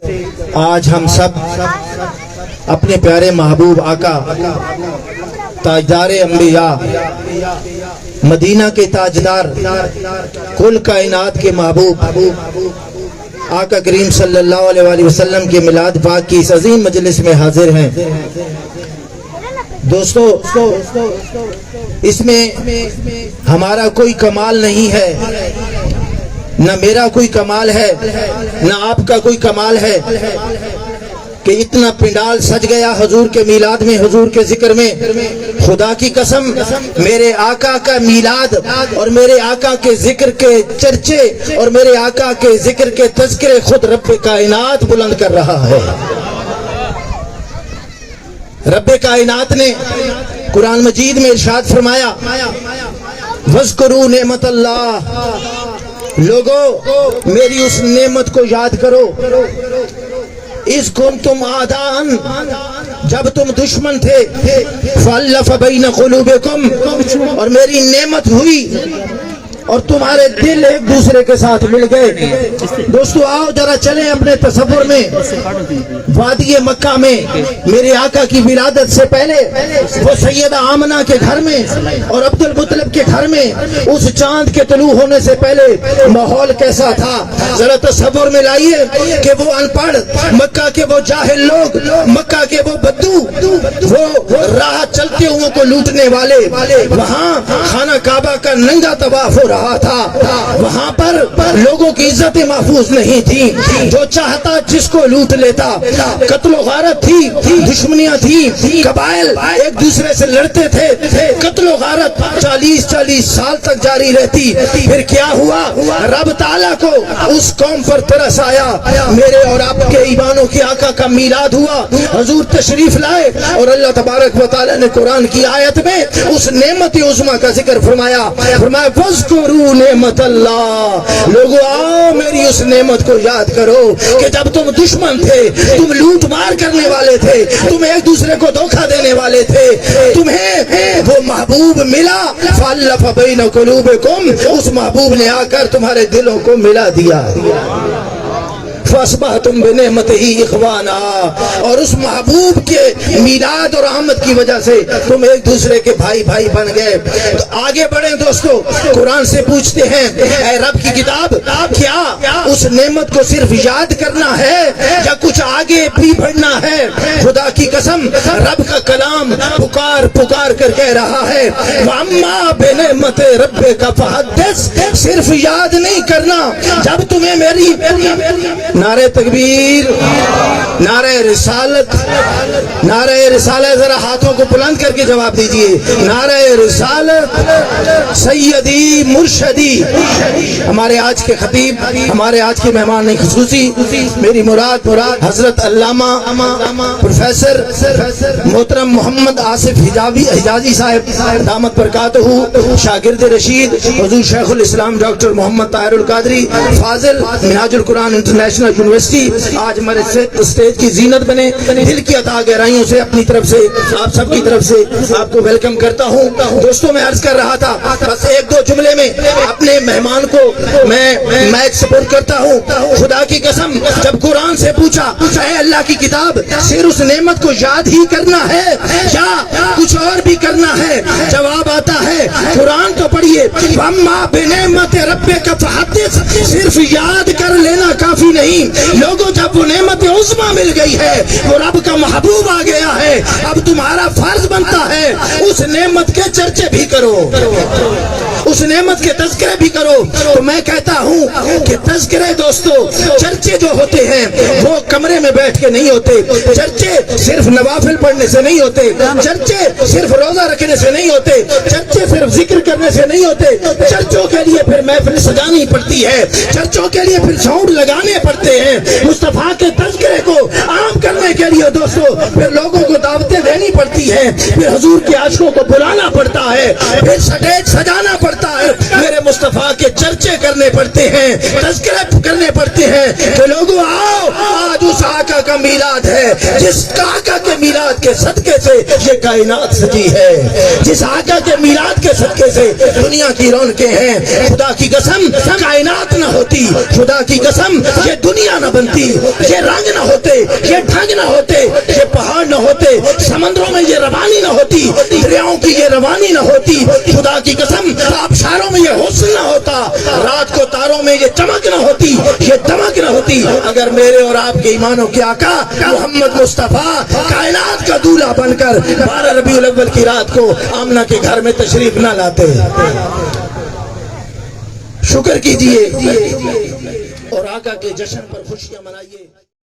آج ہم سب اپنے پیارے محبوب آقا تاجدار انبیاء مدینہ کے تاجدار کل کائنات کے محبوب آقا کریم صلی اللہ علیہ وسلم کے میلاد پاک کی اس عظیم مجلس میں حاضر ہیں۔ دوستو، اس میں ہمارا کوئی کمال نہیں ہے، نہ میرا کوئی کمال ہے، نہ آپ کا کوئی کمال ہے کہ اتنا پنڈال سج گیا حضور کے میلاد میں، حضور کے ذکر میں۔ خدا کی قسم، میرے آقا کا میلاد اور میرے آقا کے ذکر کے چرچے اور میرے آقا کے ذکر کے تذکرے خود رب کائنات بلند کر رہا ہے۔ رب کائنات نے قرآن مجید میں ارشاد فرمایا، وَاذْكُرُوا نِعْمَتَ اللَّهِ، لوگو میری اس نعمت کو یاد کرو، اِذْ كُنْتُمْ أَعْدَاءً، جب تم دشمن تھے، فَأَلَّفَ بَيْنَ قُلُوبِكُمْ، اور میری نعمت ہوئی اور تمہارے دل ایک دوسرے کے ساتھ مل گئے۔ دوستو آؤ ذرا چلیں اپنے تصور میں، وادی مکہ میں میرے آقا کی ولادت سے پہلے وہ سیدہ آمنہ کے گھر میں اور عبد المطلب کے گھر میں اس چاند کے طلوع ہونے سے پہلے ماحول کیسا تھا؟ ذرا تصور میں لائیے کہ وہ ان پڑھ مکہ کے وہ جاہل لوگ، مکہ کے وہ بدو، وہ راہ چلتے ہوں کو لوٹنے والے، وہاں خانہ کعبہ کا ننگا طواف ہو رہا تھا، وہاں پر لوگوں کی عزتیں محفوظ نہیں تھی، جو چاہتا جس کو لوٹ لیتا، قتل و غارت تھی، دشمنیاں تھی، قبائل ایک دوسرے سے لڑتے تھے، قتل و غارت 40 سال تک جاری رہتی۔ پھر کیا ہوا؟ رب تعالیٰ کو اس قوم پر ترس آیا، میرے اور آپ کے ایمانوں کے آقا کا میلاد ہوا، حضور تشریف لائے اور اللہ تبارک و تعالیٰ نے قرآن کی آیت میں اس نعمت عظمیٰ کا ذکر فرمایا، وَاذْكُرُوا نعمت اللہ، لوگوں آؤ میری اس نعمت کو یاد کرو کہ جب تم دشمن تھے، تم لوٹ مار کرنے والے تھے، تم ایک دوسرے کو دھوکہ دینے والے تھے، تمہیں وہ محبوب ملا، فَأَلَّفَ بَيْنَ قُلُوبِكُمْ، اس محبوب نے آ کر تمہارے دلوں کو ملا دیا، فَأَصْبَحْتُمْ بِنِعْمَتِهِ إِخْوَانًا، اور اس محبوب کے میلاد اور آمد کی وجہ سے تم ایک دوسرے کے بھائی بن گئے۔ تو آگے بڑھیں دوستو، قرآن سے پوچھتے ہیں، اے رب کی کتاب، کیا اس نعمت کو صرف یاد کرنا ہے یا کچھ آگے بھی بڑھنا ہے؟ خدا کی قسم، رب کا کلام پکار کر کہہ رہا ہے، وَأَمَّا بِنِعْمَتِ رَبِّكَ فَحَدِّثْ، صرف یاد نہیں کرنا، جب تمہیں میری نعرہ تکبیر، نعرہ رسالت، نعرہ رسالت، ذرا ہاتھوں کو بلند کر کے جواب دیجئے، نعرہ رسالت، سیدی مرشدی۔ ہمارے آج کے خطیب، ہمارے آج کے مہمان خصوصی، میری مراد حضرت علامہ پروفیسر محترم محمد آصف حجازی صاحب دامت برکاتہ، شاگرد رشید حضور شیخ الاسلام ڈاکٹر محمد طاہر القادری فاضل، منہاج القرآن انٹرنیشنل یونیورسٹی، آج ہمارے اسٹیج کی زینت بنے۔ دل کی عطا گہرائیوں سے اپنی طرف سے آپ سب کی طرف سے آپ کو ویلکم کرتا ہوں۔ دوستوں میں عرض کر رہا تھا، بس ایک دو جملے میں اپنے مہمان کو میں مائک سپورٹ کرتا ہوں۔ خدا کی قسم، جب قرآن سے پوچھا، اے اللہ کی کتاب، صرف اس نعمت کو یاد ہی کرنا ہے یا کچھ اور بھی کرنا ہے؟ جواب آتا ہے، قرآن تو پڑھیے، وَأَمَّا بِنِعْمَتِ رَبِّكَ فَحَدِّثْ، صرف یاد کر لینا کافی نہیں لوگوں، جب وہ نعمت عظمیٰ مل گئی ہے، وہ رب کا محبوب آ گیا ہے، اب تمہارا فرض بنتا ہے اس نعمت کے چرچے بھی کرو، اس نعمت کے تذکرے بھی کرو۔ تو میں کہتا ہوں کہ تذکرے دوستو، چرچے جو ہوتے ہیں وہ کمرے میں بیٹھ کے نہیں ہوتے، چرچے صرف نوافل پڑھنے سے نہیں ہوتے، چرچے صرف روزہ رکھنے سے نہیں ہوتے، چرچے صرف ذکر کرنے سے نہیں ہوتے، چرچوں کے لیے پھر محفل سجانی پڑتی ہے، چرچوں کے لیے پھر ساؤنڈ لگانے پڑتے ہیں، مصطفیٰ کے تذکرے کو عام کرنے کے لیے دوستو پھر لوگوں کو دعوتیں دینی پڑتی ہیں، پھر حضور کے عاشقوں کو بلانا پڑتا ہے، پھر سٹیج سجانا پڑتا ہے، میرے مصطفیٰ کے چرچے کرنے پڑتے ہیں، تذکرے کرنے پڑتے ہیں کہ لوگوں آؤ، آج آج اس آقا کا میلاد ہے جس آقا کے میلاد کے صدقے سے یہ کائنات سجی ہے، جس آقا کے میلاد کے صدقے سے دنیا کی رونقیں ہیں۔ خدا کی قسم کائنات نہ ہوتی، خدا کی قسم یہ دنیا نہ بنتی، یہ رنگ نہ ہوتے، یہ ڈھنگ نہ ہوتے، یہ پہاڑ نہ ہوتے، سمندروں میں یہ روانی نہ ہوتی، دریاؤں کی یہ روانی نہ ہوتی، خدا کی قسم آبشاروں میں یہ حسن نہ ہوتا، رات کو تاروں میں یہ چمک نہ ہوتی، یہ دمک نہ ہوتی، اگر میرے اور آپ کے ایمانوں کے آقا محمد مصطفیٰ کائنات کا دولہا بن کر 12 ربیع الاول کی رات کو آمنہ کے گھر میں تشریف نہ لاتے۔ شکر کیجئے اور آقا کے جشن پر خوشیاں منائیے۔